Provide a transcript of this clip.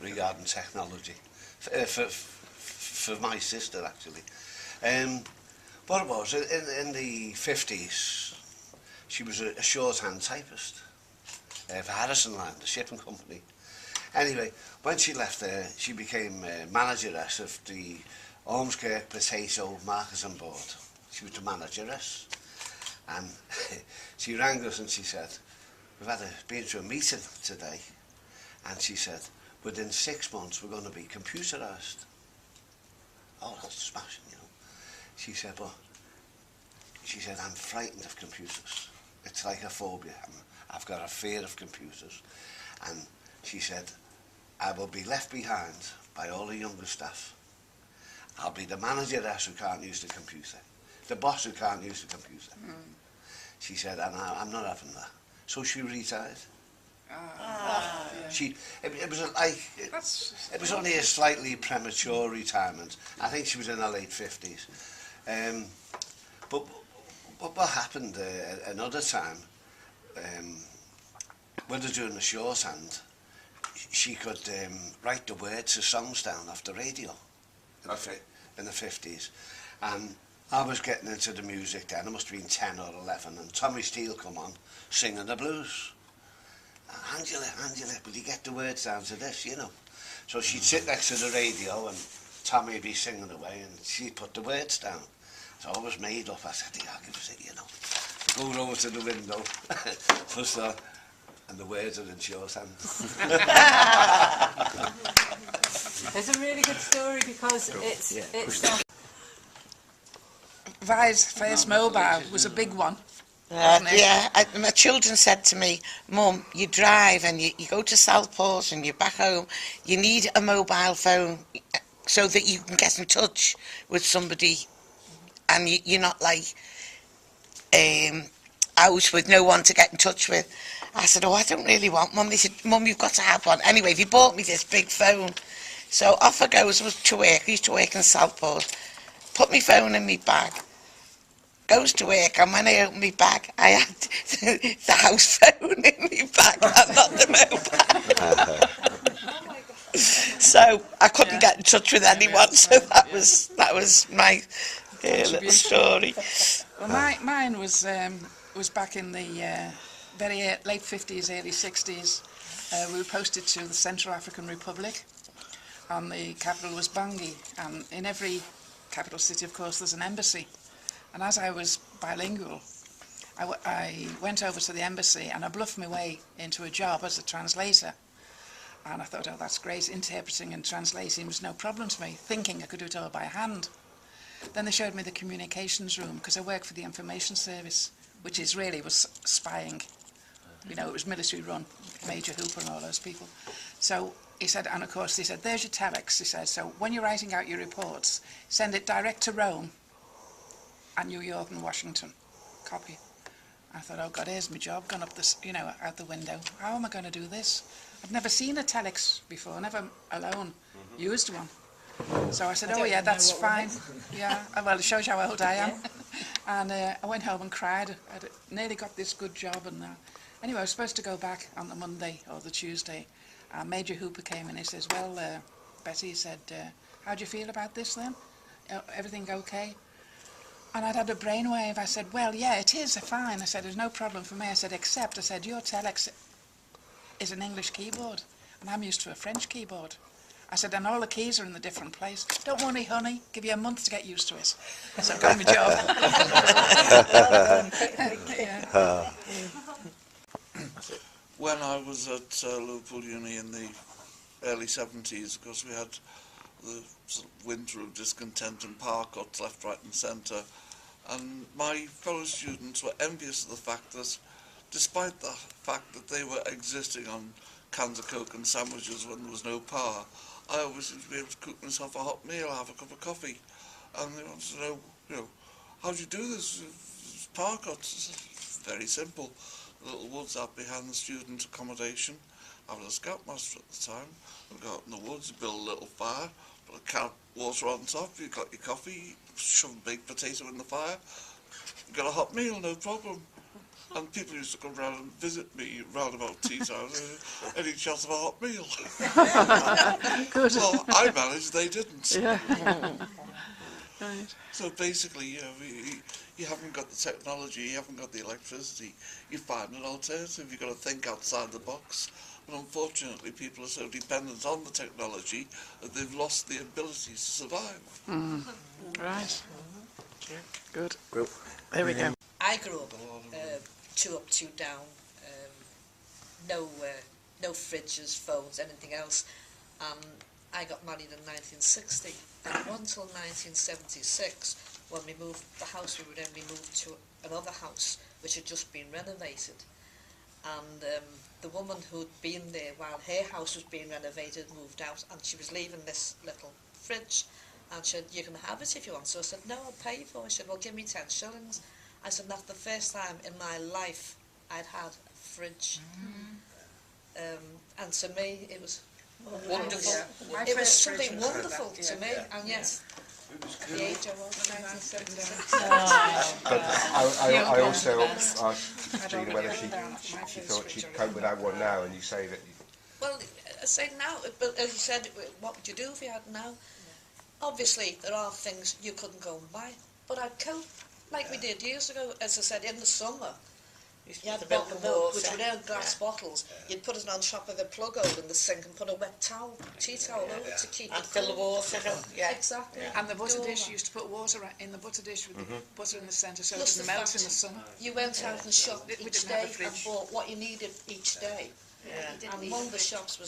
regarding technology. For my sister, actually. What it was, in the 50s, she was a shorthand typist for Harrison Line, the shipping company. Anyway, when she left there, she became manageress of the Ormskirk Potato Marketing Board. She was the manageress. And she rang us and she said, we've been to a meeting today. And she said, within 6 months, we're going to be computerised. Oh, that's smashing, you know. She said, I'm frightened of computers. It's like a phobia. I've got a fear of computers. And she said, I will be left behind by all the younger staff. I'll be the manageress who can't use the computer, the boss who can't use the computer. She said, and I'm not having that. So she retired. Yeah. It was only a slightly premature retirement. I think she was in her late 50s. But what happened another time, when they were doing the shorthand, she could write the words of songs down off the radio in the 50s. And I was getting into the music then. I must have been 10 or 11, and Tommy Steele come on singing the blues. Angela, will you get the words down to this, you know? So she'd sit next to the radio and Tommy would be singing away and she'd put the words down. So I was made up. I said, yeah, I'll give it, you know. I go over to the window, and the words are in shorthand. It's a really good story because it's Vi's first mobile was a big one. My children said to me, Mum, you drive and you go to Southport and you're back home, you need a mobile phone so that you can get in touch with somebody and you're not like out with no one to get in touch with. I said, oh, I don't really want one. They said, Mum, you've got to have one. Anyway, they bought me this big phone. So off I goes to work. I used to work in Southport. Put my phone in my bag. Goes to work, and when I opened my bag, I had the house phone in my bag, and not the mobile. So I couldn't get in touch with anyone. So that was my little story. Well, mine was back in the very late 50s, early 60s. We were posted to the Central African Republic, and the capital was Bangui. And in every capital city, of course, there's an embassy. And as I was bilingual, I went over to the embassy and I bluffed my way into a job as a translator. And I thought, oh, that's great. Interpreting and translating was no problem to me, thinking I could do it all by hand. Then they showed me the communications room, because I worked for the information service, which was spying. You know, it was military run, Major Hooper and all those people. So he said, and of course he said, there's your telex, he said, so when you're writing out your reports, send it direct to Rome and New York and Washington. Copy. I thought, oh God, here's my job, gone up this, you know, out the window. How am I going to do this? I'd never seen a telex before, never alone used one. So I said, oh yeah, that's fine. Yeah, well, it shows you how old I am. And I went home and cried. I'd nearly got this good job. And anyway, I was supposed to go back on the Monday or the Tuesday. Major Hooper came in. He says, well, Betty, he said, how do you feel about this then? Everything okay? And I'd had a brainwave. I said, well, yeah, it is fine. I said, there's no problem for me. I said, except, I said, your telex is an English keyboard, and I'm used to a French keyboard. I said, and all the keys are in a different place. Don't worry, honey, give you a month to get used to it. So I got my job. When I was at Liverpool Uni in the early 70s, of course, we had the sort of winter of discontent and parkots left, right and centre, and my fellow students were envious of the fact that, despite the fact that they were existing on cans of Coke and sandwiches when there was no power, I always seemed to be able to cook myself a hot meal, have a cup of coffee, and they wanted to know, you know, how do you do this? Parkots, it's very simple. The little woods out behind the student accommodation. I was a scoutmaster at the time. We'd go out in the woods, build a little fire, put a can of water on top, you got your coffee, shove a baked potato in the fire, you got a hot meal, no problem. And people used to come round and visit me round about tea time, any chance of a hot meal. Good. Well, I managed, they didn't. Yeah. Right. So basically, you know, you haven't got the technology, you haven't got the electricity, you find an alternative, you've got to think outside the box. And unfortunately, people are so dependent on the technology that they've lost the ability to survive. Right. Good. There we go. I grew up 2 up, 2 down, no fridges, phones, anything else. I got married in 1960, and it wasn't until 1976 when we moved the house we were in. We moved to another house which had just been renovated, and the woman who'd been there while her house was being renovated moved out, and she was leaving this little fridge, and she said, "You can have it if you want." So I said, "No, I'll pay for it." She said, "Well, give me 10 shillings. I said, "That's the first time in my life I'd had a fridge." And to me, it was wonderful. My It was first something fridge was like wonderful that, to yeah. me, and yes, the age I was, 1976. But I also asked I'd Gina already whether got she down after my first thought fridge she'd already. cope without one now, and you say that Well, I say now, but as you said, what would you do if you had now? Obviously, there are things you couldn't go and buy, but I'd cope like we did years ago. As I said, in the summer, you had a bottle of milk, which were in glass bottles. You'd put it on top of the plug hole in the sink and put a wet towel, tea towel over to keep And it fill the cool. water. Yeah. Exactly. And the butter Do all dish, that. you used to put water in the butter dish with the butter in the centre so it Plus didn't the melt fact in the summer. You went out and shopped We each didn't have a day and fridge. bought what you needed each day. Yeah. And one of the shops was